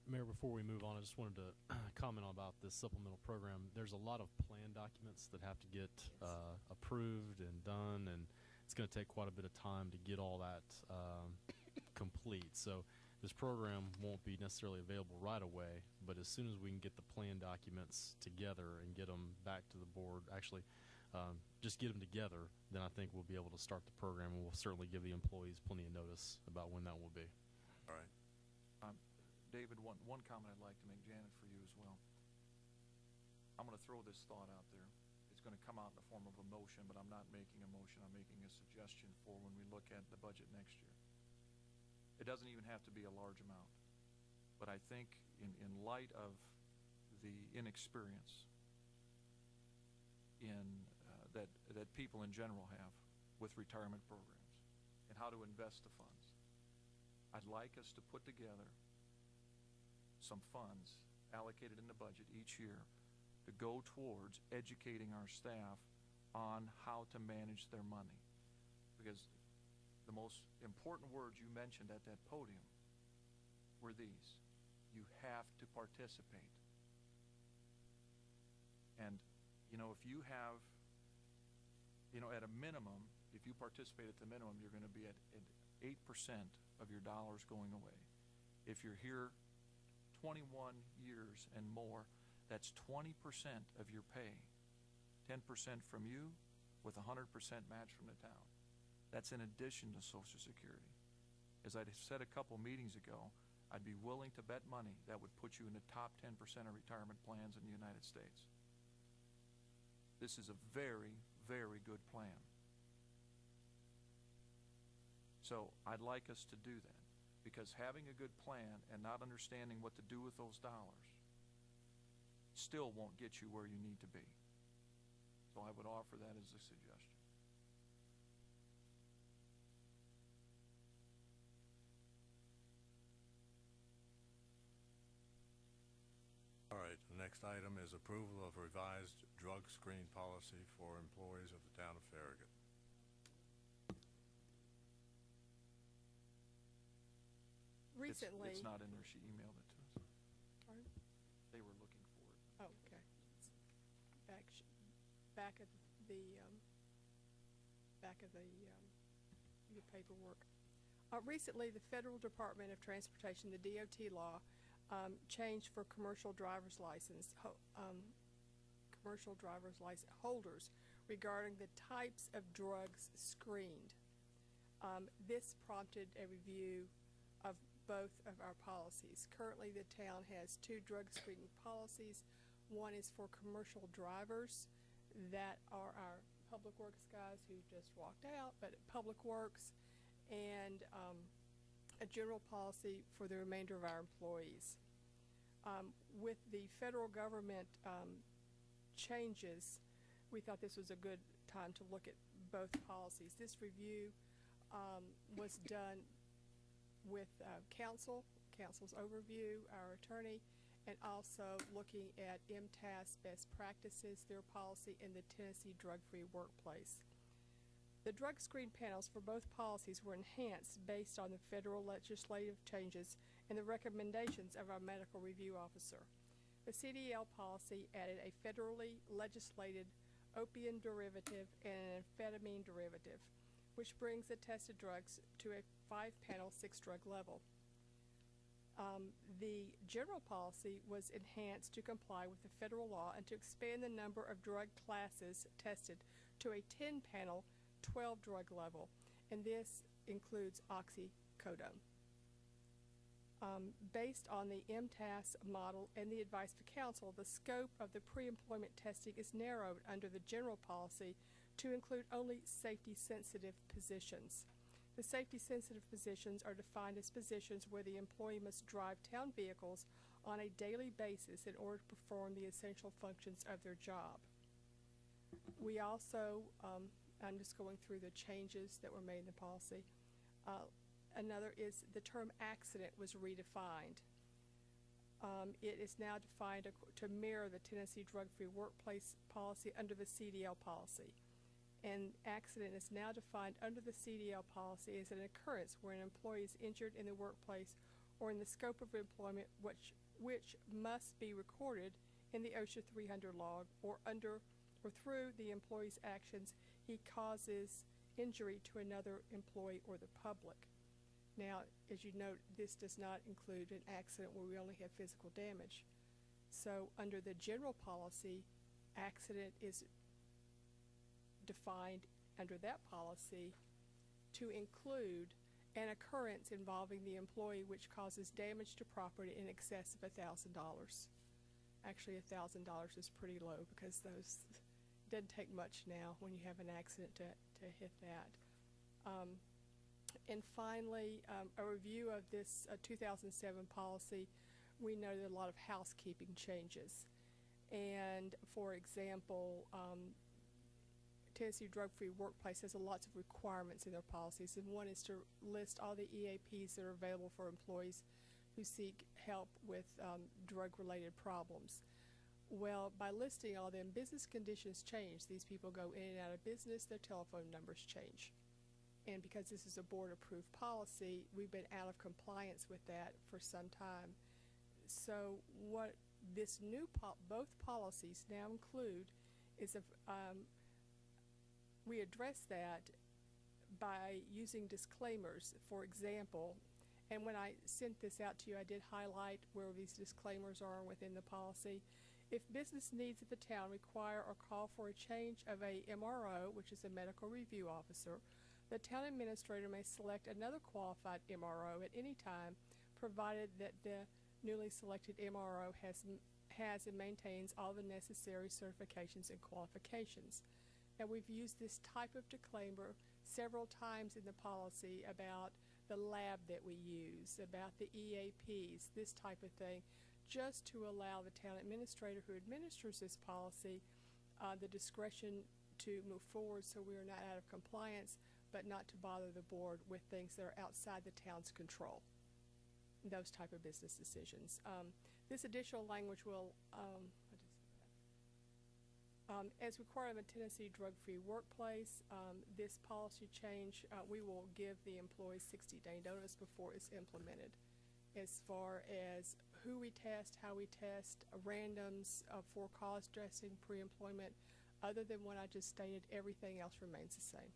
Mayor, before we move on, I just wanted to comment about this supplemental program. There's a lot of plan documents that have to get approved and done, and it's going to take quite a bit of time to get all that complete. So this program won't be necessarily available right away, but as soon as we can get the plan documents together and get them back to the board, actually just get them together, then I think we'll be able to start the program, and we'll certainly give the employees plenty of notice about when that will be. All right. David, one comment I'd like to make, Janet, for you as well. I'm going to throw this thought out there. It's going to come out in the form of a motion, but I'm not making a motion. I'm making a suggestion for when we look at the budget next year. It doesn't even have to be a large amount. But I think in light of the inexperience that people in general have with retirement programs and how to invest the funds, I'd like us to put together some funds allocated in the budget each year to go towards educating our staff on how to manage their money. Because the most important words you mentioned at that podium were these: you have to participate. And if you have, at a minimum, if you participate at the minimum, you're going to be at 8% of your dollars going away. If you're here 21 years and more, that's 20% of your pay. 10% from you with 100% match from the town. That's in addition to Social Security. As I said a couple meetings ago, I'd be willing to bet money that would put you in the top 10% of retirement plans in the United States. This is a very, very good plan. So I'd like us to do that, because having a good plan and not understanding what to do with those dollars still won't get you where you need to be. So I would offer that as a suggestion. All right, the next item is approval of revised drug screen policy for employees of the town of Farragut. Recently, it's not in there. She emailed it to us. Pardon? They were looking for it. Oh, okay. Back of the your paperwork. Recently, the Federal Department of Transportation, the DOT law, changed for commercial driver's license holders regarding the types of drugs screened. This prompted a review of both of our policies. Currently, the town has 2 drug screening policies. One is for commercial drivers that are our Public Works guys who just walked out, but Public Works, and a general policy for the remainder of our employees. With the federal government changes, we thought this was a good time to look at both policies. This review was done with council's overview, our attorney, and also looking at MTAS best practices, their policy, and the Tennessee Drug-Free Workplace. The drug screen panels for both policies were enhanced based on the federal legislative changes and the recommendations of our medical review officer. The CDL policy added a federally legislated opium derivative and an amphetamine derivative, which brings the tested drugs to a 5-panel 6-drug level. The general policy was enhanced to comply with the federal law and to expand the number of drug classes tested to a 10-panel 12-drug level, and this includes oxycodone. Based on the MTAS model and the advice of counsel, the scope of the pre-employment testing is narrowed under the general policy to include only safety-sensitive positions. The safety-sensitive positions are defined as positions where the employee must drive town vehicles on a daily basis in order to perform the essential functions of their job. We also, I'm just going through the changes that were made in the policy. Another is the term accident was redefined. It is now defined to mirror the Tennessee Drug-Free Workplace policy under the CDL policy. And accident is now defined under the CDL policy as an occurrence where an employee is injured in the workplace or in the scope of employment which must be recorded in the OSHA 300 log, or under or through the employee's actions he causes injury to another employee or the public. Now, as you note, this does not include an accident where we only have physical damage. So under the general policy, accident is defined under that policy to include an occurrence involving the employee which causes damage to property in excess of $1,000. Actually, $1,000 is pretty low because those doesn't take much now when you have an accident to hit that. And finally, a review of this 2007 policy. We noted a lot of housekeeping changes. And for example, Tennessee Drug-Free Workplace has lots of requirements in their policies, and one is to list all the EAPs that are available for employees who seek help with drug-related problems. Well, by listing all them, business conditions change. These people go in and out of business, their telephone numbers change. And because this is a board-approved policy, we've been out of compliance with that for some time. So what this new both policies now include is we address that by using disclaimers. For example, and when I sent this out to you, I did highlight where these disclaimers are within the policy. If business needs of the town require or call for a change of a MRO, which is a medical review officer, the town administrator may select another qualified MRO at any time, provided that the newly selected MRO has and maintains all the necessary certifications and qualifications. And we've used this type of disclaimer several times in the policy about the lab that we use, about the EAPs, this type of thing, just to allow the town administrator who administers this policy the discretion to move forward so we are not out of compliance, but not to bother the board with things that are outside the town's control, those type of business decisions. This additional language will, as required of a Tennessee Drug-Free Workplace, this policy change, we will give the employees 60-day notice before it's implemented. As far as who we test, how we test, randoms, for-cause dressing, pre-employment, other than what I just stated, everything else remains the same.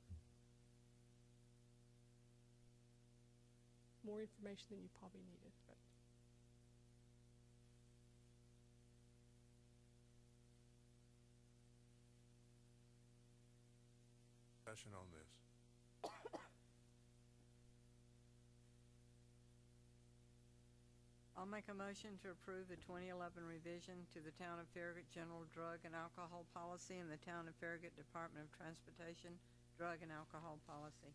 More information than you probably needed, but. Discussion on this. I'll make a motion to approve the 2011 revision to the Town of Farragut General Drug and Alcohol Policy and the Town of Farragut Department of Transportation Drug and Alcohol Policy.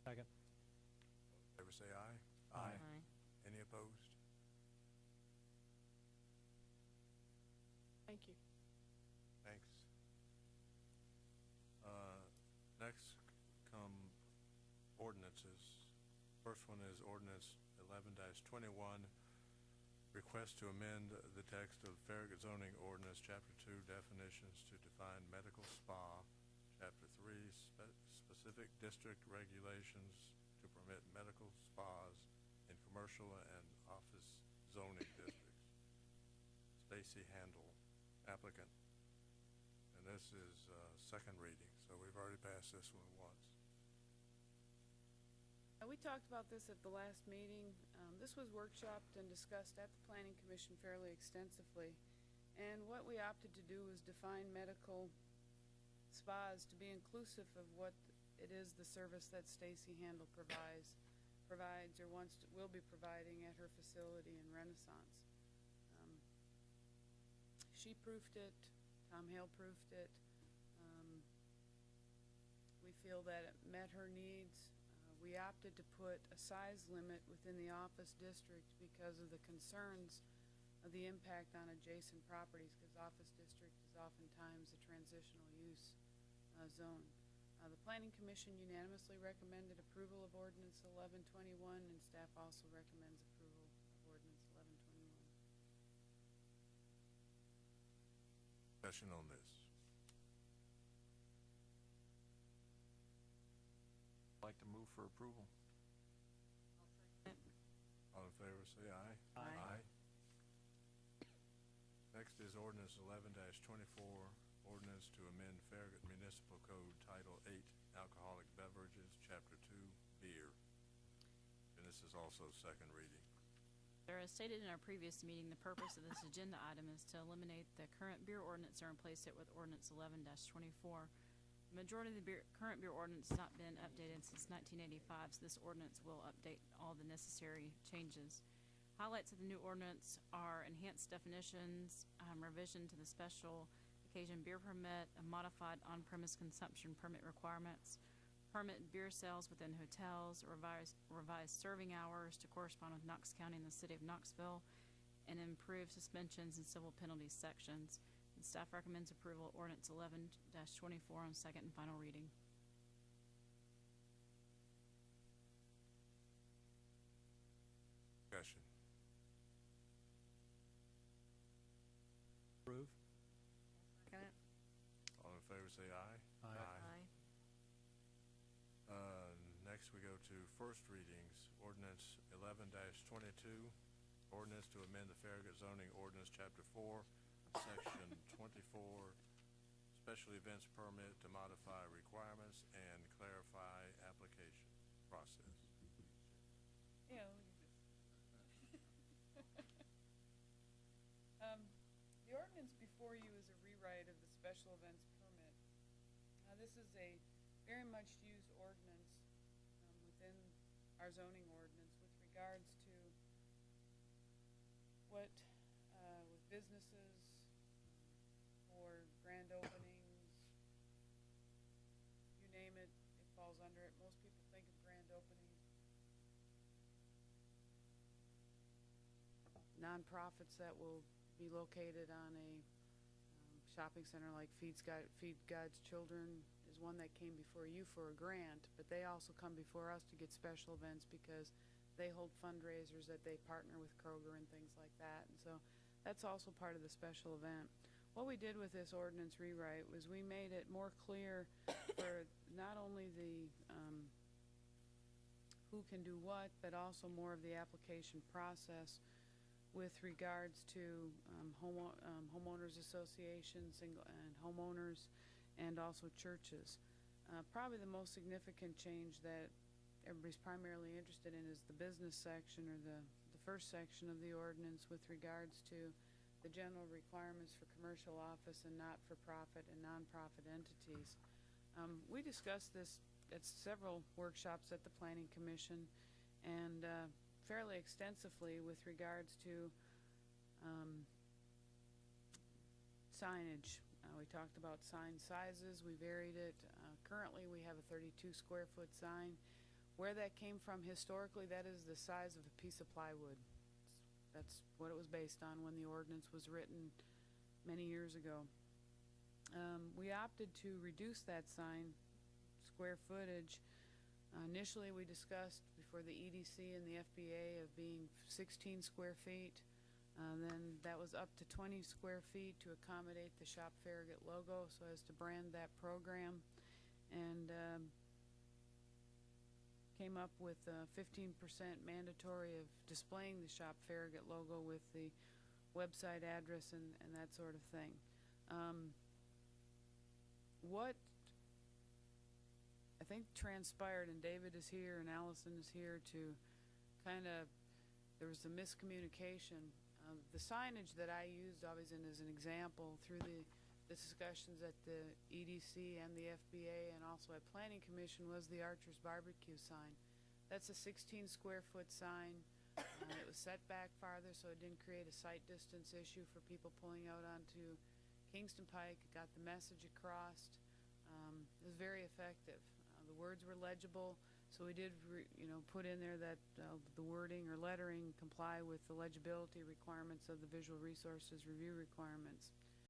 Second. Favor say aye. Aye. Any opposed? Thank you. Thanks. Next come ordinances. First one is Ordinance 11-21, request to amend the text of Farragut Zoning Ordinance, Chapter 2, definitions to define medical spa, Chapter 3, specific district regulations to permit medical spas in commercial and office zoning districts. Stacy Handel, applicant. And this is second reading, so we've already passed this one once. We talked about this at the last meeting. This was workshopped and discussed at the Planning Commission fairly extensively. And what we opted to do was define medical spas to be inclusive of what it is the service that Stacy Handel provides or will be providing at her facility in Renaissance. She proofed it. Tom Hale proofed it. We feel that it met her needs. We opted to put a size limit within the office district because of the concerns of the impact on adjacent properties, because office district is oftentimes a transitional use zone. The Planning Commission unanimously recommended approval of Ordinance 1121, and staff also recommends approval of Ordinance 1121. Discussion on this. I'd like to move for approval. favor say aye. Aye. Next is ordinance 11-24, ordinance to amend Farragut Municipal Code Title 8, Alcoholic Beverages, Chapter 2, Beer. And this is also second reading. Sir, as stated in our previous meeting, the purpose of this agenda item is to eliminate the current beer ordinance and replace it with ordinance 11-24. The majority of the current beer ordinance has not been updated since 1985, so this ordinance will update all the necessary changes. Highlights of the new ordinance are enhanced definitions, revision to the special occasion beer permit, a modified on-premise consumption permit requirements, permit beer sales within hotels, revised serving hours to correspond with Knox County and the City of Knoxville, and improved suspensions and civil penalties sections. And staff recommends approval of ordinance 11-24 on second and final reading. Discussion. Approve. Second it. All in favor say aye. Aye. Next we go to first readings. Ordinance 11-22, ordinance to amend the Farragut zoning ordinance, Chapter 4, Section 24, special events permit to modify requirements and clarify application process. Yeah, look at this. The ordinance before you is a rewrite of the special events permit. Now, this is a very much used ordinance within our zoning ordinance with regards to what, with businesses, for grand openings, you name it, it falls under it. Most people think of grand opening. Nonprofits that will be located on a shopping center like Feed God's Children is one that came before you for a grant, but they also come before us to get special events because they hold fundraisers that they partner with Kroger and things like that. And so that's also part of the special event. What we did with this ordinance rewrite was we made it more clear for not only the who can do what, but also more of the application process with regards to homeowners associations and homeowners and also churches. Probably the most significant change that everybody's primarily interested in is the business section, or the first section of the ordinance with regards to the general requirements for commercial office and not-for-profit and nonprofit entities. We discussed this at several workshops at the Planning Commission and fairly extensively with regards to signage. We talked about sign sizes. We varied it. Currently, we have a 32 square foot sign. Where that came from historically, that is the size of a piece of plywood. That's what it was based on when the ordinance was written many years ago. We opted to reduce that sign square footage. Initially, we discussed before the EDC and the FBA of being 16 square feet. Then that was up to 20 square feet to accommodate the Shop Farragut logo so as to brand that program. And came up with 15% mandatory of displaying the Shop Farragut logo with the website address and that sort of thing. What I think transpired, and David is here and Allison is here to kind of, there was a miscommunication. The signage that I used always as an example through the discussions at the EDC and the FBA and also at Planning Commission was the Archer's Barbecue sign. That's a 16 square foot sign. It was set back farther so it didn't create a sight distance issue for people pulling out onto Kingston Pike. It got the message across. It was very effective. The words were legible, so we did put in there that the wording or lettering comply with the legibility requirements of the Visual Resources Review requirements.